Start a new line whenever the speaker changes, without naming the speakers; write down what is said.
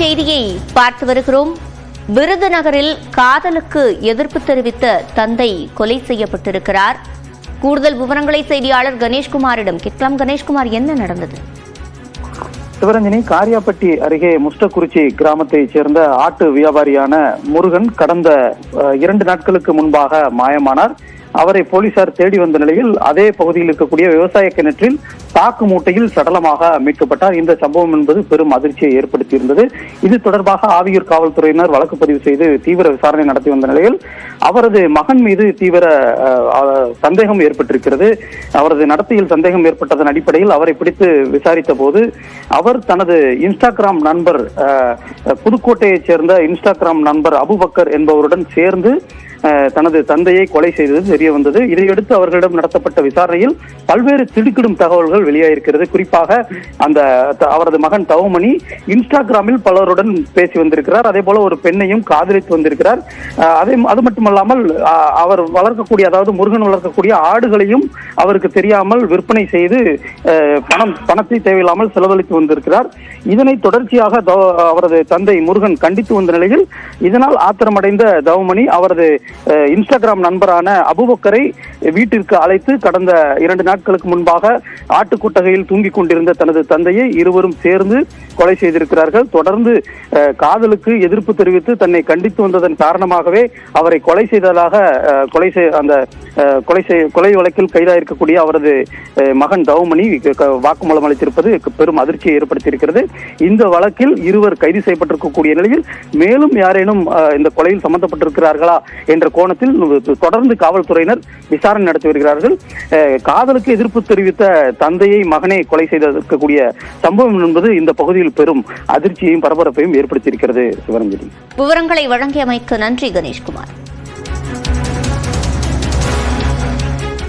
செய்தியை பார்த்து வருகிறோம். விருதுநகரில் காதலுக்கு எதிர்ப்பு தெரிவித்த தந்தை கொலை செய்யப்பட்டிருக்கிறார். கூடுதல் விவரங்களை செய்தியாளர் கணேஷ்குமாரிடம் கேட்கலாம். கணேஷ்குமார், என்ன நடந்தது?
சிவரஞ்சனி, காரியாப்பட்டி அருகே முஷ்டக்குறிச்சி கிராமத்தைச் சேர்ந்த ஆட்டு வியாபாரியான முருகன் கடந்த 2 நாட்களுக்கு முன்பாக மாயமானார். அவரை போலீசார் தேடி வந்த நிலையில் அதே பகுதியில் இருக்கக்கூடிய விவசாய கிணற்றில் சாக்கு மூட்டையில் சடலமாக மீட்கப்பட்டார். இந்த சம்பவம் என்பது பெரும் அதிர்ச்சியை ஏற்படுத்தியிருந்தது. இது தொடர்பாக ஆவியூர் காவல்துறையினர் வழக்கு பதிவு செய்து தீவிர விசாரணை நடத்தி வந்த நிலையில் அவரது மகன் மீது தீவிர சந்தேகம் ஏற்பட்டிருக்கிறது. அவரது நடத்தையில் சந்தேகம் ஏற்பட்டதன் அடிப்படையில் அவரை பிடித்து விசாரித்த போது அவர் தனது இன்ஸ்டாகிராம் நண்பர், புதுக்கோட்டையைச் சேர்ந்த இன்ஸ்டாகிராம் நண்பர் அபுபக்கர் என்பவருடன் சேர்ந்து தனது தந்தையை கொலை செய்தது தெரிய வந்தது. இதையடுத்து அவர்களிடம் நடத்தப்பட்ட விசாரணையில் பல்வேறு திடுக்கிடும் தகவல்கள் வெளியாயிருக்கிறது. குறிப்பாக அவரது மகன் தவமணி இன்ஸ்டாகிராமில் பலருடன் பேசி வந்திருக்கிறார். அதே போல ஒரு பெண்ணையும் காதலித்து வந்திருக்கிறார். அது மட்டுமல்லாமல் அவர் வளர்க்கக்கூடிய, அதாவது முருகன் வளர்க்கக்கூடிய ஆடுகளையும் அவருக்கு தெரியாமல் விற்பனை செய்து பணத்தை தேவையில்லாமல் செலவழித்து வந்திருக்கிறார். இதனை தொடர்ச்சியாக அவரது தந்தை முருகன் கண்டித்து வந்த நிலையில் இதனால் ஆத்திரமடைந்த தவமணி அவரது இன்ஸ்டாகிராம் நண்பரான அபுபக்கரை வீட்டிற்கு அழைத்து கடந்த 2 நாட்களுக்கு முன்பாக ஆட்டுக்குட்டகையில் தூங்கிக் கொண்டிருந்த தனது தந்தையை இருவரும் சேர்ந்து கொலை செய்திருக்கிறார்கள். தொடர்ந்து காதலுக்கு எதிர்ப்பு தெரிவித்து தன்னை கண்டித்து வந்ததன் காரணமாகவே அவரை கொலை செய்ததாக கொலை வழக்கில் கைதாயிருக்கக்கூடிய அவரது மகன் தவமணி வாக்குமூலம் அளித்திருப்பது பெரும் அதிர்ச்சியை ஏற்படுத்தியிருக்கிறது. இந்த வழக்கில் இருவர் கைது செய்யப்பட்டிருக்கக்கூடிய நிலையில் மேலும் யாரேனும் இந்த கொலையில் சம்பந்தப்பட்டிருக்கிறார்களா என்ற கோணத்தில் தொடர்ந்து காவல்துறையினர் விசாரணை நடத்தி வருகிறார்கள். காதலுக்கு எதிர்ப்பு தெரிவித்த தந்தையை மகனை கொலை செய்திருக்கக்கூடிய சம்பவம் என்பது இந்த பகுதியில் பெரும் அதிர்ச்சியையும் பரபரப்பையும் ஏற்படுத்தியிருக்கிறது. சிவரஞ்சனி,
விவரங்களை வழங்கியமைக்கு நன்றி கணேஷ்குமார்.